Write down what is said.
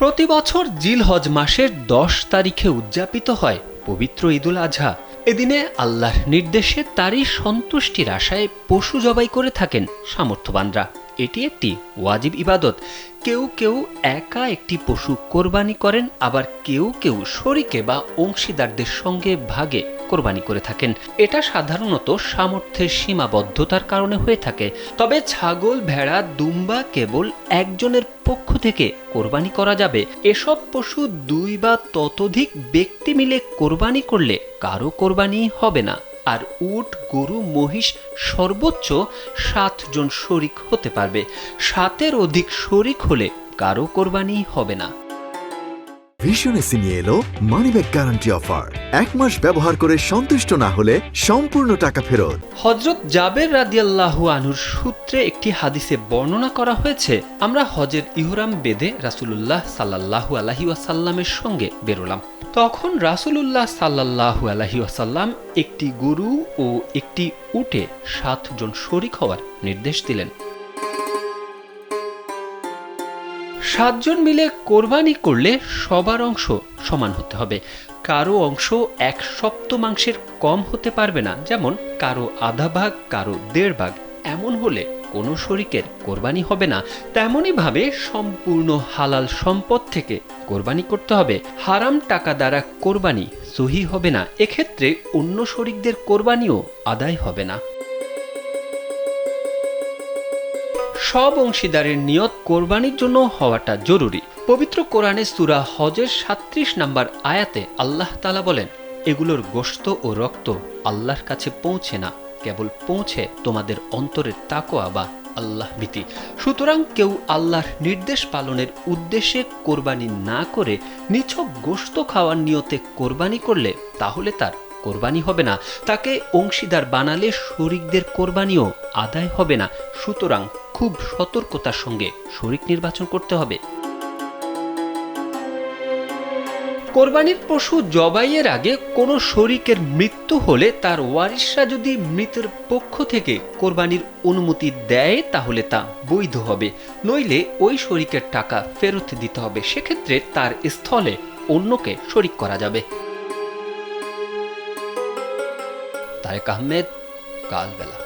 প্রতি বছর জিলহজ মাসের ১০ তারিখে উদযাপিত হয় পবিত্র ঈদুল আজহা। এদিনে আল্লাহর নির্দেশে তারই সন্তুষ্টির আশায় পশু জবাই করে থাকেন সামর্থ্যবানরা। এটি একটি ওয়াজিব ইবাদত। কেউ কেউ একা একটি পশু কোরবানি করেন, আবার কেউ কেউ শরীকে বা অংশীদারদের সঙ্গে ভাগে কোরবানি করে থাকেন। এটা সাধারণত সামর্থ্যের সীমাবদ্ধতার কারণে হয়ে থাকে। তবে ছাগল, ভেড়া, দুম্বা কেবল একজনের পক্ষ থেকে কোরবানি করা যাবে। এসব পশু ২ বা ততোধিক ব্যক্তি মিলে কোরবানি করলে কারো কোরবানি হবে না। আর উট, গরু, মহিষ সর্বোচ্চ ৭ জন শরিক হতে পারবে। ৭-এর অধিক শরিক হলে কারো কোরবানি হবে না। ভীষণ এসি নিয়ে এলো মানিব্যাগ গ্যারান্টি অফার। ১ মাস ব্যবহার করে সন্তুষ্ট না হলে সম্পূর্ণ টাকা ফেরত। হযরত জাবের রাদিয়াল্লাহু আনহুর সূত্রে একটি হাদিসে বর্ণনা করা হয়েছে, আমরা হজের ইহরাম বেঁধে রাসূলুল্লাহ সাল্লাল্লাহু আলাইহি ওয়াসাল্লামের সঙ্গে বেরোলাম। তখন রাসূলুল্লাহ সাল্লাল্লাহু আলাইহি ওয়াসাল্লাম একটি গরু ও একটি উটে ৭ জন শরিক হওয়ার নির্দেশ দিলেন। ৭ জন মিলে কোরবানি করলে সবার অংশ সমান হতে হবে। কারো অংশ ১/৭ কম হতে পারবে না, যেমন কারো আধা ভাগ, কারো ১.৫ ভাগ। এমন হলে কোনো শরিকের কোরবানি হবে না। তেমনই ভাবে সম্পূর্ণ হালাল সম্পদ থেকে কোরবানি করতে হবে। হারাম টাকা দ্বারা কোরবানি সহিহ হবে না। এক্ষেত্রে অন্য শরিকদের কোরবানিও আদায় হবে না। সব অংশীদারের নিয়ত কোরবানির জন্য হওয়াটা জরুরি। পবিত্র কোরআনে সূরা হজের ৩৭ নম্বর আয়াতে আল্লাহ তাআলা বলেন, এগুলোর গোশত ও রক্ত আল্লাহর কাছে পৌঁছে না, কেবল পৌঁছে তোমাদের অন্তরের তাকওয়া বা আল্লাহ ভীতি। সুতরাং কেউ আল্লাহর নির্দেশ পালনের উদ্দেশ্যে কোরবানি না করে নিছক গোশত খাওয়ার নিয়তে কোরবানি করলে তাহলে তার কোরবানি হবে না। তাকে অংশীদার বানালে শরিকদের কোরবানিও আদায় হবে না। সুতরাং খুব সতর্কতার সঙ্গে শরিক নির্বাচন করতে হবে। কোরবানির পশু জবাইয়ের আগে কোনো শরিকের মৃত্যু হলে তার ওয়ারিশরা যদি মৃতের পক্ষ থেকে কোরবানির অনুমতি দেয় তাহলে তা বৈধ হবে, নইলে ওই শরিকের টাকা ফেরত দিতে হবে। সেক্ষেত্রে তার স্থলে অন্যকে শরিক করা যাবে। তারেক আহমেদ, কালবেলা।